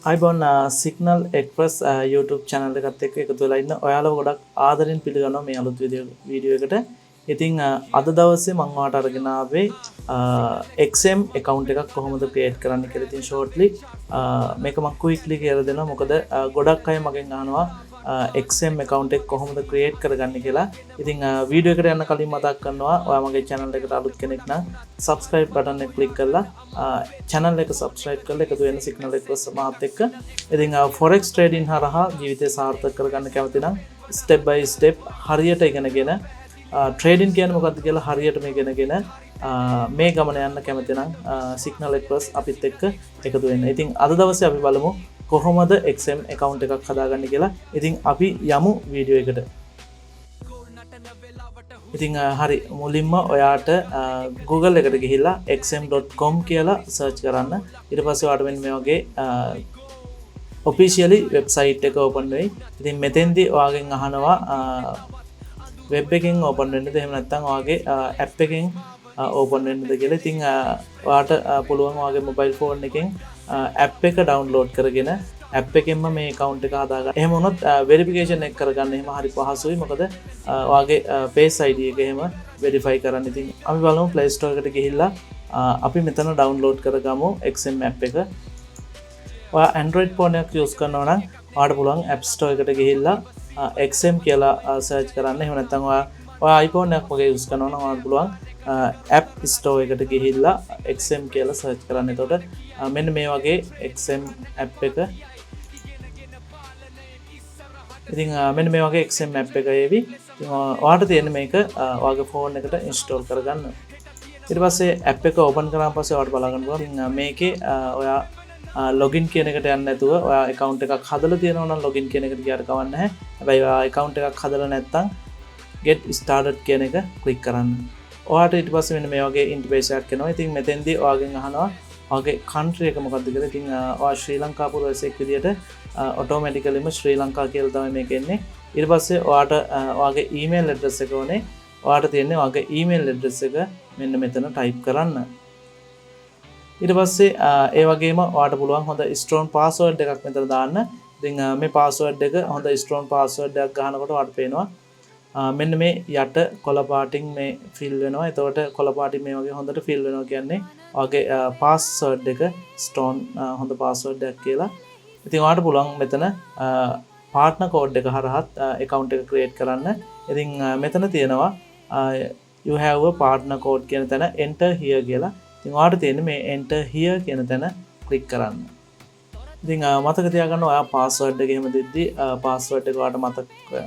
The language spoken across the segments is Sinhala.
අයිබොන් සිගනල් එක්ස්ප්‍රස් YouTube channel එකත් එක්ක එකතු වෙලා ඉන්න ඔයාලව ගොඩක් ආදරෙන් පිළිගන්නවා මේ අලුත් වීඩියෝ එකට. ඉතින් අද දවසේ මම ඔයාලට අරගෙන ආවේ XM account එකක් කොහොමද create කරන්න කියලා. ඉතින් shortly මේක මම quickly කියලා දෙනවා. මොකද ගොඩක් අය මගෙන් අහනවා XM account එක කොහොමද create කරගන්නේ කියලා. ඉතින් වීඩියෝ එකට යන්න කලින් මතක් කරනවා ඔයා මගේ channel එකට අලුත් කෙනෙක් නම් subscribe button එක click කරලා channel එක subscribe කරලා එකතු වෙන signal request මාත් එක්ක. ඉතින් forex trading හරහා ජීවිතය සාර්ථක කරගන්න කැමති නම් step by step හරියට ඉගෙනගෙන trading කියන්නේ මොකක්ද කියලා හරියටම ඉගෙනගෙන මේ ගමන යන්න කැමති නම් signal request අපිත් එක්ක එකතු වෙන්න. ඉතින් අද දවසේ අපි බලමු කොහොමද XM account එකක් හදාගන්න කියලා. ඉතින් අපි යමු වීඩියෝ එකට. ඉතින් හරි මුලින්ම ඔයාට Google එකට ගිහිල්ලා xm.com කියලා search කරන්න. ඊට පස්සේ ඔයාට මෙන්න මේ වගේ officially website එක open වෙයි. ඉතින් මෙතෙන්දී ඔයාගෙන් අහනවා web එකෙන් open වෙන්නද එහෙම නැත්නම් ඔයාගේ app එකෙන් open වෙන්නද කියලා. ඉතින් ඔයාට පුළුවන් ඔයාගේ mobile phone එකෙන් app එක download කරගෙන app එකෙන්ම මේ account එක හදාගන්න. එහෙම වුණොත් verification එක කරගන්න එහෙම හරි පහසුයි. මොකද ඔයාගේ face ID එක එහෙම verify කරන්න. ඉතින් අපි බලමු Play Store එකට ගිහිල්ලා අපි මෙතන download කරගමු XM app එක. ඔයා Android phone එකක් use කරනවා නම් ඔයාට පුළුවන් App Store එකට ගිහිල්ලා XM කියලා search කරන්න. එහෙම නැත්නම් ඔයා iPhone එකක් වගේ use කරනවා නම් ඔයාට පුළුවන් App Store එකට ගිහිල්ලා XM කියලා search කරන්න. එතකොට මෙන්න මේ වගේ XM app එක. ඉතින් මෙන්න මේ වගේ XM app එක එවි. ඉතින් ඔයාට තියෙන්නේ මේක ඔයාගේ phone එකට install කරගන්න. ඊට පස්සේ app එක open කරාන් පස්සේ ඔයාට බලා ගන්න පුළුවන්. ඉතින් මේකේ ඔයා login කියන එකට යන්න නැතුව ඔයා account එකක් හදලා තියෙනවා නම් login කියන එකට ගියාට කවන්නේ නැහැ. හැබැයි ඔයා account එකක් හදලා නැත්නම් get started කියන එක click කරන්න. ඔයාට ඊට පස්සේ මෙන්න මේ වගේ interface එකක් එනවා. ඉතින් මෙතෙන්දී ඔයාගෙන් අහනවා ඔයාගේ country එක මොකක්ද කියලා. ඉතින් ඔයා ශ්‍රී ලංකා පුරවැසියෙක් විදියට automaticallyම ශ්‍රී ලංකා කියලා තමයි මේක එන්නේ. ඊට පස්සේ ඔයාට ඔයාගේ email address එක ඕනේ. ඔයාට තියෙන්නේ ඔයාගේ email address එක මෙන්න මෙතන type කරන්න. ඊට පස්සේ ඒ වගේම ඔයාට පුළුවන් හොඳ strong password එකක් මෙතන දාන්න. ඉතින් මේ password එක හොඳ strong password එකක් ගහනකොට ඔයාට පේනවා මෙන්න මේ යට කොළ පාටින් මේ fill වෙනවා. එතකොට කොළ පාටින් මේ වගේ හොඳට fill වෙනවා කියන්නේ ඔයාගේ password එක strong හොඳ password එකක් කියලා. ඉතින් ඔයාට පුළුවන් මෙතන partner code එක හරහත් account එක create කරන්න. ඉතින් මෙතන තියෙනවා you have a partner code කියන තැන enter here කියලා. ඉතින් ඔයාට තියෙන්නේ මේ enter here කියන තැන click කරන්න. ඉතින් මතක තියාගන්න ඔයා password එක එහෙම දෙද්දි password එක ඔයාට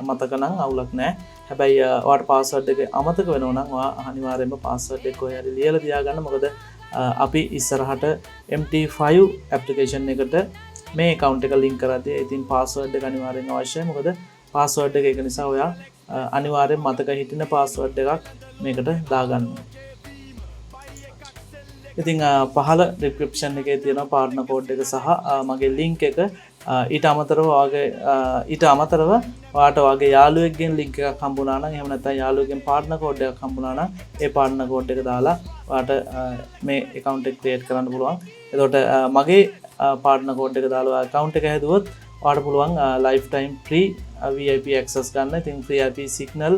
මතක නම් අවුලක් නැහැ. හැබැයි ඔයාට password එක අමතක වෙනවා නම් ඔයා අනිවාර්යයෙන්ම password එක කොහේ හරි ලියලා තියාගන්න. මොකද අපි ඉස්සරහට MT5 application එකට මේ account එක link කරද්දී ඉතින් password එක අනිවාර්යෙන් අවශ්‍යයි. මොකද password එක නිසා ඔයා අනිවාර්යෙන් මතක හිටින password එකක් මේකට දාගන්න. ඉතින් පහළ description එකේ තියෙන partner code එක සහ මගේ link එක ඊට අමතරව ඔයාට ඔයාගේ යාළුවෙක්ගෙන් link එකක් හම්බුණා නම් එහෙම නැත්නම් යාළුවෙක්ගෙන් partner code එකක් හම්බුණා නම් ඒ partner code එක දාලා ඔයාට මේ account එක create කරන්න පුළුවන්. එතකොට මගේ partner code එක දාලා account එක හැදුවොත් ඔයාට පුළුවන් lifetime free VIP access ගන්න. ඉතින් free VIP signal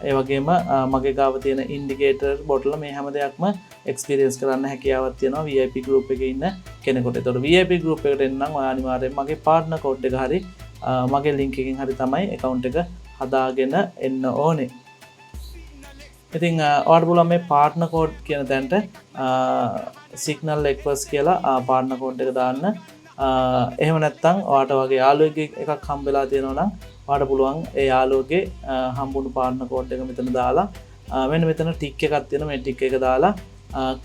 ඒ වගේම මගේ ගාව තියෙන ඉන්ඩිකේටර් බොටල මේ හැම දෙයක්ම එක්ස්පීරියන්ස් කරන්න හැකියාවක් තියෙනවා VIP group එකේ ඉන්න කෙනෙකුට. ඒතකොට VIP group එකට එන්න නම් ඔයා අනිවාර්යෙන් මගේ partner code එක හරි මගේ link එකෙන් හරි තමයි account එක හදාගෙන එන්න ඕනේ. ඉතින් ඔයාට පුළුවන් මේ partner code කියන තැනට signal request කියලා partner code එක දාන්න. එහෙම නැත්නම් ඔයාට වගේ යාළුවෙක් එකක් හම්බෙලා තියෙනවා නම් ඔයාට පුළුවන් ඒ යාළුවගේ හම්බුණු partner code එක මෙතන දාලා මෙන්න මෙතන tick එකක් තියෙනවා. මේ tick එක දාලා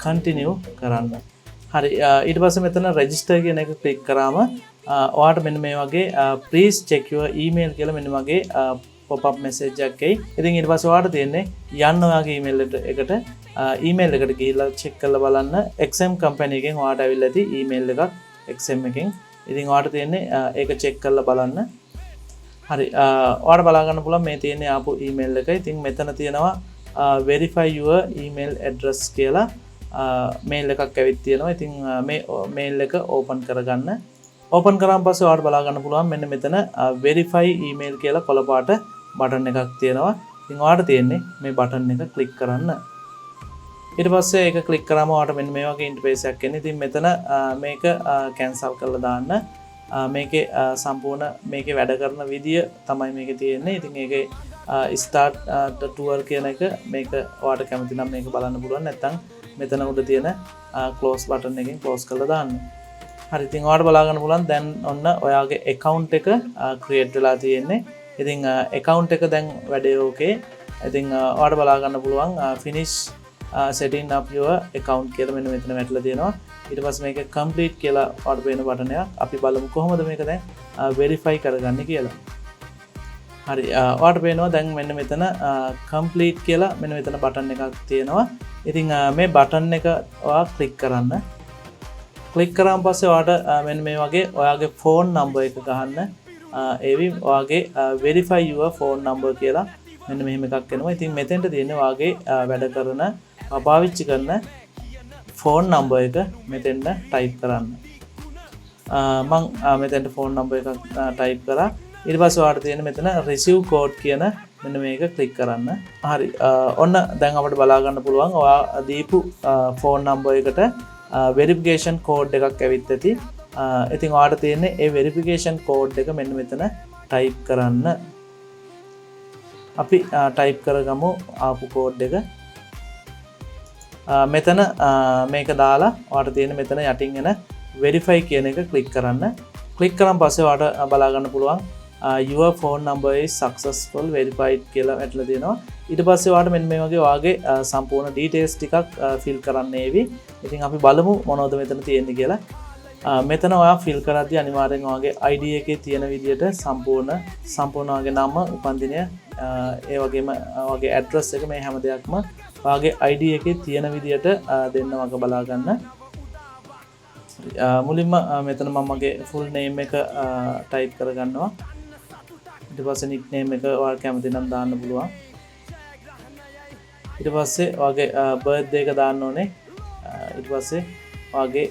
continue කරන්න. හරි ඊට පස්සේ මෙතන register කියන එක click කරාම ඔයාට මෙන්න මේ වගේ please check your email කියලා මෙන්න වගේ pop up message එකක් එයි. ඉතින් ඊට පස්සේ ඔයාට තියෙන්නේ යන්න ඔයාගේ email එකට email එකට ගිහිල්ලා check කරලා බලන්න XM company එකෙන් ඔයාට ඇවිල්ලා ඇති email එකක් XM එකෙන්. ඉතින් ඔයාට තියෙන්නේ ඒක check කරලා බලන්න. හරි ඔයාට බලා ගන්න පුළුවන් මේ තියෙන්නේ ආපු email එක. ඉතින් මෙතන තියෙනවා verify your email address කියලා mail එකක් ඇවිත් තියෙනවා. ඉතින් මේ mail එක open කරගන්න. ඕපන් කරාන් පස්සේ ඔයාලට බලා ගන්න පුළුවන් මෙන්න මෙතන verify email කියලා කොළ පාට බටන් එකක් තියෙනවා. ඉතින් ඔයාලට තියෙන්නේ මේ බටන් එක ක්ලික් කරන්න. ඊට පස්සේ ඒක ක්ලික් කරාම ඔයාලට මෙන්න මේ වගේ ඉන්ටර්ෆේස් එකක් එන්නේ. ඉතින් මෙතන මේක කැන්සල් කරලා දාන්න. මේකේ සම්පූර්ණ මේකේ වැඩ කරන විදිය තමයි මේකේ තියෙන්නේ. ඉතින් ඒකේ start tour කියන එක මේක ඔයාලට කැමති නම් මේක බලන්න පුළුවන්. නැත්නම් මෙතන උඩ තියෙන close button එකෙන් close කරලා දාන්න. හරි ඉතින් ඔයාලට බලා ගන්න පුළුවන් දැන් ඔන්න ඔයාගේ account එක create වෙලා තියෙන්නේ. ඉතින් account එක දැන් වැඩේ okay. ඉතින් ඔයාලට බලා ගන්න පුළුවන් finish setting up your account කියලා මෙන්න මෙතන වැටලා තියෙනවා. ඊට පස්සේ මේක complete කියලා ඔයාලට පේන බටන් එකක්. අපි බලමු කොහොමද මේක දැන් verify කරගන්නේ කියලා. හරි ඔයාලට පේනවා දැන් මෙන්න මෙතන complete කියලා මෙන්න මෙතන බටන් එකක් තියෙනවා. ඉතින් මේ බටන් එක ඔයා ක්ලික් කරන්න. ක්ලික් කරාන් පස්සේ ඔයාලට මෙන්න මේ වගේ ඔයාගේ phone number එක ගහන්න. ඒවි ඔයාගේ verify your phone number කියලා මෙන්න මෙහෙම එකක් එනවා. ඉතින් මෙතෙන්ට තියෙන්නේ ඔයාගේ වැඩ කරන පාවිච්චි කරන phone number එක මෙතෙන්ට type කරන්න. මම මෙතෙන්ට phone number එකක් type කරා. ඊට පස්සේ ඔයාලට තියෙන මෙතන receive code කියන මෙන්න මේක ක්ලික් කරන්න. හරි ඔන්න දැන් අපිට බලා ගන්න පුළුවන් ඔයා දීපු phone number එකට verification code එකක් ඇවිත් ඇති. ඉතින් ඔයාලට තියෙන්නේ ඒ verification code එක මෙන්න මෙතන type කරන්න. අපි type කරගමු ආපු code එක. මෙතන මේක දාලා ඔයාලට තියෙන මෙතන යටින් එන verify කියන එක ක්ලික් කරන්න. ක්ලික් කරාන් පස්සේ ඔයාලට බලා ගන්න පුළුවන් your phone number is successful verified කියලා වැටලා තියෙනවා. ඊට පස්සේ ඔයාලට මෙන්න මේ වගේ ඔයාගේ සම්පූර්ණ details ටිකක් fill කරන්න ඒවි. ඉතින් අපි බලමු මොනවද මෙතන තියෙන්නේ කියලා. මෙතන ඔයා fill කරද්දී අනිවාර්යෙන් ඔයාගේ ID එකේ තියෙන විදිහට සම්පූර්ණ ඔයාගේ නම, උපන්දිනය, ඒ වගේම ඔයාගේ address එක මේ හැම දෙයක්ම ඔයාගේ ID එකේ තියෙන විදිහට දෙන්න වගේ බලා ගන්න. මුලින්ම මෙතන මම මගේ full name එක type කරගන්නවා. ඊට පස්සේ nickname එක ඔයාලා කැමති නම් දාන්න පුළුවන්. ඊට පස්සේ ඔයාගේ birthday එක දාන්න ඕනේ. ඊට පස්සේ ඔයාගේ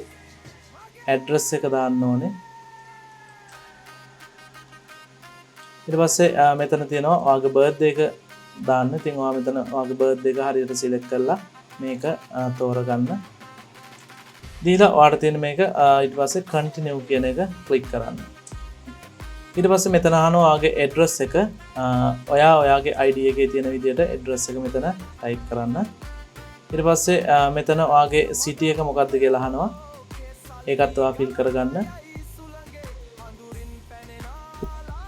address එක දාන්න ඕනේ. ඊට පස්සේ මෙතන තියෙනවා ඔයාගේ birthday එක දාන්න. ඉතින් ඔයා මෙතන ඔයාගේ birthday එක හරියට select කරලා මේක තෝරගන්න. දීලා ඔයාලට තියෙන මේක ඊට පස්සේ continue කියන එක click කරන්න. ඊට පස්සේ මෙතන අහනවා ඔයාගේ address එක ඔයාගේ ID එකේ තියෙන විදිහට address එක මෙතන type කරන්න. ඊට පස්සේ මෙතන ඔයාගේ city එක මොකක්ද කියලා අහනවා. ඒකත් ඔයා fill කරගන්න.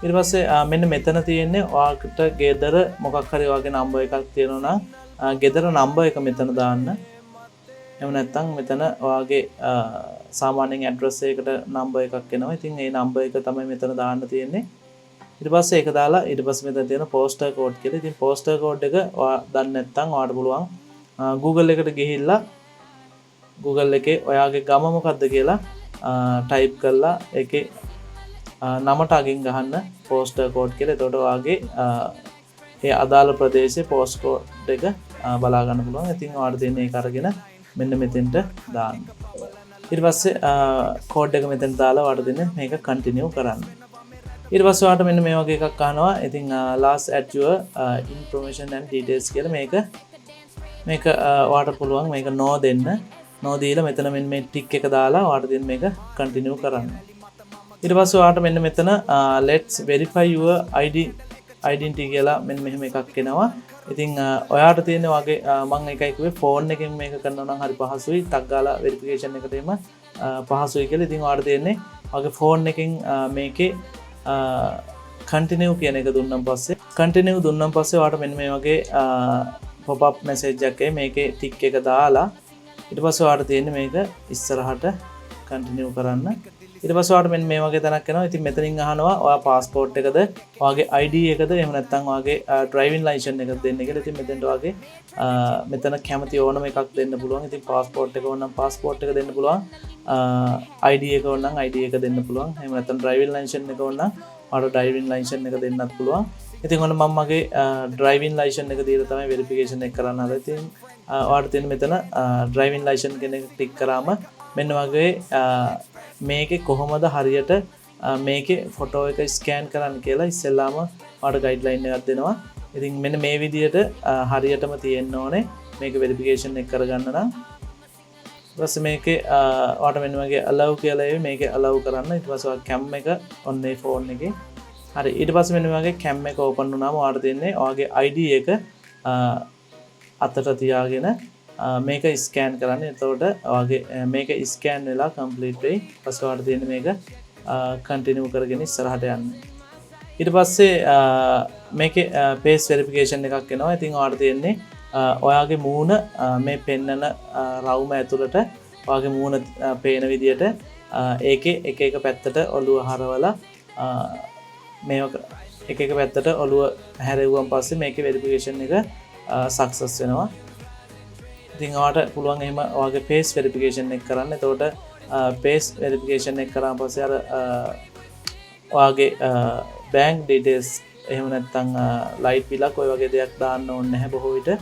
ඊට පස්සේ මෙන්න මෙතන තියෙන්නේ ඔයාට ගෙදර මොකක් හරි ඔයාගේ number එකක් තියෙනවා නම් ගෙදර number එක මෙතන දාන්න. එහෙම නැත්නම් මෙතන ඔයාගේ සාමාන්‍යයෙන් address එකකට number එකක් එනවා. ඉතින් ඒ number එක තමයි මෙතන දාන්න තියෙන්නේ. ඊට පස්සේ ඒක දාලා ඊට පස්සේ මෙතන තියෙන postal code කියලා. ඉතින් postal code එක ඔයා දන්නේ නැත්නම් ඔයාට පුළුවන් Google එකට ගිහිල්ලා Google එකේ ඔයාගේ ගම මොකක්ද කියලා type කරලා ඒකේ නමට අගින් ගහන්න postal code කියලා. එතකොට ඔයාගේ ඒ අදාළ ප්‍රදේශයේ post code එක බලා ගන්න පුළුවන්. ඉතින් ඔයාලට තියෙන ඒක අරගෙන මෙන්න මෙතෙන්ට දාන්න. ඊට පස්සේ කෝඩ් එක මෙතෙන් දාලා ඔයාලට දෙන්න මේක කන්ටිනියු කරන්න. ඊට පස්සේ ඔයාලට මෙන්න මේ වගේ එකක් අහනවා. ඉතින් last add your information and details කියලා මේක ඔයාලට පුළුවන් මේක no දෙන්න. no දීලා මෙතන මෙන්න මේ ටික් එක දාලා ඔයාලට දෙන්න මේක කන්ටිනියු කරන්න. ඊට පස්සේ ඔයාලට මෙන්න මෙතන let's verify your identity කියලා මෙන්න මෙහෙම එකක් එනවා. ඉතින් ඔයාට තියෙන වගේ මම එකයි කිව්වේ ෆෝන් එකෙන් මේක කරනවා නම් හරි පහසුයි. ටක් ගාලා වෙරිෆිකේෂන් එකට එම පහසුයි කියලා. ඉතින් ඔයාට තියෙන්නේ වගේ ෆෝන් එකෙන් මේකේ කන්ටිනියු කියන එක දුන්නාන් පස්සේ ඔයාට මෙන්න මේ වගේ pop up message එකක් මේකේ ටික් එක දාලා ඊට පස්සේ ඔයාට තියෙන්නේ මේක ඉස්සරහට කන්ටිනියු කරන්න. ඊට පස්සේ ඔයාට මෙන්න මේ වගේ තැනක් එනවා. ඉතින් මෙතනින් අහනවා ඔයා પાස්පෝර්ට් එකද, ඔයාගේ ID එකද, එහෙම නැත්නම් ඔයාගේ ඩ්‍රයිවිං ලයිසන්ස් එකද දෙන්න කියලා. ඉතින් මෙතෙන්ට ඔයාගේ මෙතන කැමති ඕනම එකක් දෙන්න පුළුවන්. ඉතින් પાස්පෝර්ට් එක ඕන නම් પાස්පෝර්ට් එක දෙන්න පුළුවන්. ID එක ඕන නම් ID එක දෙන්න පුළුවන්. එහෙම නැත්නම් ඩ්‍රයිවිං ලයිසන්ස් එක ඕන නම් ඔයාට ඩ්‍රයිවිං ලයිසන්ස් එක දෙන්නත් පුළුවන්. ඉතින් ඔන්න මම මගේ ඩ්‍රයිවිං ලයිසන්ස් එක දීලා තමයි වෙරිෆිකේෂන් එක කරන්න හදලා. ඉතින් ඔයාට තියෙන මෙතන ඩ්‍රයිවිං ලයිසන්ස් කෙනෙක් ක්ලික් කරාම මෙන්න වගේ මේකේ කොහොමද හරියට මේකේ ෆොටෝ එක ස්කෑන් කරන්න කියලා ඉස්සෙල්ලාම ඔයාලට ගයිඩ්ලයින් එකක් දෙනවා. ඉතින් මෙන්න මේ විදිහට හරියටම තියෙන්න ඕනේ මේක වෙරිෆිකේෂන් එක කරගන්න නම්. ඊට පස්සේ මේකේ ඔයාලට මෙන්න වගේ allow කියලා එවි මේකේ allow කරන්න. ඊට පස්සේ ඔයා cam එක on මේ ෆෝන් එකේ. හරි ඊට පස්සේ මෙන්න වගේ cam එක open වුණාම ඔයාලට දෙන්නේ ඔයාගේ ID එක අතට තියාගෙන මේක ස්කෑන් කරන්න. එතකොට ඔයාගේ මේක ස්කෑන් වෙලා කම්ප්ලීට් වෙයි. ඊපස්සේ ඔයාලට තියෙන්නේ මේක කන්ටිනියු කරගෙන ඉස්සරහට යන්න. ඊට පස්සේ මේකේ ෆේස් වෙරිෆිකේෂන් එකක් එනවා. ඉතින් ඔයාලට තියෙන්නේ ඔයාගේ මූණ මේ පෙන්නන රවුම ඇතුළට ඔයාගේ මූණ පේන විදියට ඒකේ එක එක පැත්තට ඔළුව හරවලා මේක එක එක පැත්තට ඔළුව හැරෙවුවන් පස්සේ මේකේ වෙරිෆිකේෂන් එක සක්සස් වෙනවා. ඉතින් ඔයාලට පුළුවන් එහෙම ඔයාගේ ෆේස් වෙරිෆිකේෂන් එක කරන්න. එතකොට ෆේස් වෙරිෆිකේෂන් එක කරාම පස්සේ අර ඔයාගේ බැංක් ඩීටේල්ස් එහෙම නැත්නම් ලයිට් බිලක් ඔය වගේ දෙයක් දාන්න ඕනේ නැහැ බොහෝ විට.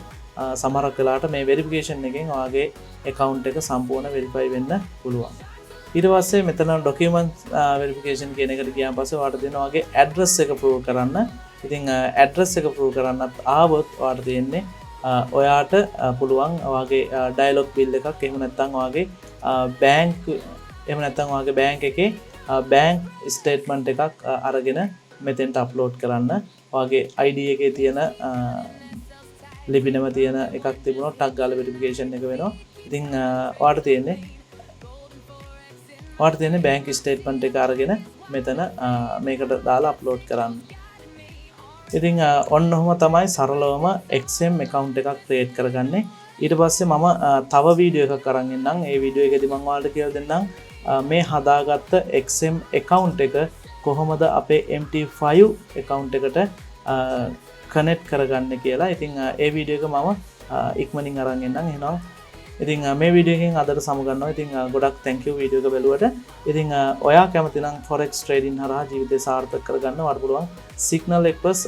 සමහරක් වෙලාවට මේ වෙරිෆිකේෂන් එකෙන් ඔයාගේ account එක සම්පූර්ණ වෙරිෆයි වෙන්න පුළුවන්. ඊට පස්සේ මෙතන ඩොකියුමන්ට් වෙරිෆිකේෂන් කියන එකට ගියාන් පස්සේ ඔයාලට දෙනවා ඔයාගේ ඇඩ්‍රස් එක ප්‍රූව් කරන්න. ඉතින් ඇඩ්‍රස් එක ප්‍රූව් කරන්නත් ආවොත් ඔයාලට තියෙන්නේ ඔයාට පුළුවන් ඔයාගේ ඩයලොග් බිල් එකක් එහෙම නැත්නම් ඔයාගේ බැංක් එහෙම නැත්නම් ඔයාගේ බැංක් එකේ බැංක් ස්ටේට්මන්ට් එකක් අරගෙන මෙතෙන්ට අප්ලෝඩ් කරන්න. ඔයාගේ ID එකේ තියෙන ලිපිනම තියෙන එකක් තිබුණොත් ටග් ගාලා වෙරිෆිකේෂන් එක වෙනවා. ඉතින් ඔයාට තියෙන්නේ බැංක් ස්ටේට්මන්ට් එක අරගෙන මෙතන මේකට දාලා අප්ලෝඩ් කරන්න. ඉතින් ඔන්න ඔහොම තමයි සරලවම XM account එකක් ක්‍රියේට් කරගන්නේ. ඊට පස්සේ මම තව වීඩියෝ එකක් අරන් ඉන්නම්. ඒ වීඩියෝ එකේදී මම ඔයාලට කියලා දෙන්නම් මේ හදාගත්ත XM account එක කොහොමද අපේ MT5 account එකට කනෙක්ට් කරගන්න කියලා. ඉතින් ඒ වීඩියෝ එක මම ඉක්මනින් අරන් එන්නම්. එහෙනම් ඉතින් මේ වීඩියෝ එකෙන් අදට සමුගන්නවා. ඉතින් ගොඩක් thank you වීඩියෝ එක බැලුවට. ඉතින් ඔයා කැමති නම් forex trading හරහා ජීවිතේ සාර්ථක කරගන්න ඔයාලට පුළුවන් Signal Express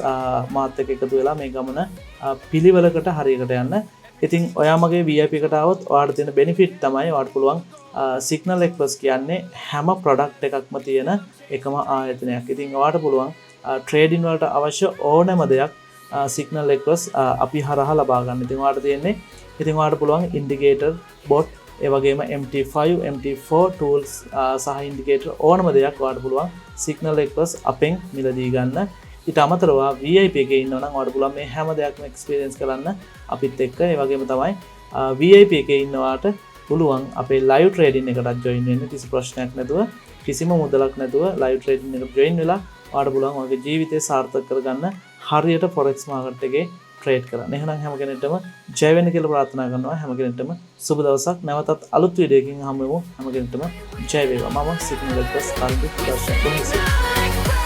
මාත් එක්ක එකතු වෙලා මේ ගමන පිළිවෙලකට හරියකට යන්න. ඉතින් ඔයා මගේ VIP එකට આવොත් ඔයාලට තියෙන benefit තමයි ඔයාලට පුළුවන් Signal Express කියන්නේ හැම product එකක්ම තියෙන එකම ආයතනයක්. ඉතින් ඔයාලට පුළුවන් trading වලට අවශ්‍ය ඕනෑම දෙයක් Signal Express අපි හරහා ලබා ගන්න. ඉතින් ඔයාලට තියෙන්නේ ඉතින් ඔයාලට පුළුවන් indicator bot ඒ වගේම MT5 MT4 tools සහ indicator ඕනම දෙයක් ඔයාලට පුළුවන් Signal Express අපෙන් මිලදී ගන්න. ඊට අමතරව VIP එකේ ඉන්නවා නම් ඔයාලට පුළුවන් මේ හැම දෙයක්ම experience කරන්න අපිත් එක්ක. ඒ වගේම තමයි VIP එකේ ඉන්නවාට පුළුවන් අපේ live trading එකටත් join වෙන්න කිසි ප්‍රශ්නයක් නැතුව කිසිම මුදලක් නැතුව live trading එකට join වෙලා ඔයාලට පුළුවන් ඔයාගේ ජීවිතේ සාර්ථක කරගන්න හරියට forex market එකේ ට්‍රේඩ් කරන්න. එහෙනම් හැම කෙනෙක්ටම ජය වෙන්න කියලා ප්‍රාර්ථනා කරනවා. හැම කෙනෙක්ටම සුබ දවසක්. නැවතත් අලුත් වීඩියෝ එකකින් හමු වෙමු. හැම කෙනෙක්ටම ජය වේවා. මම Signal Express කාර්යනික දර්ශක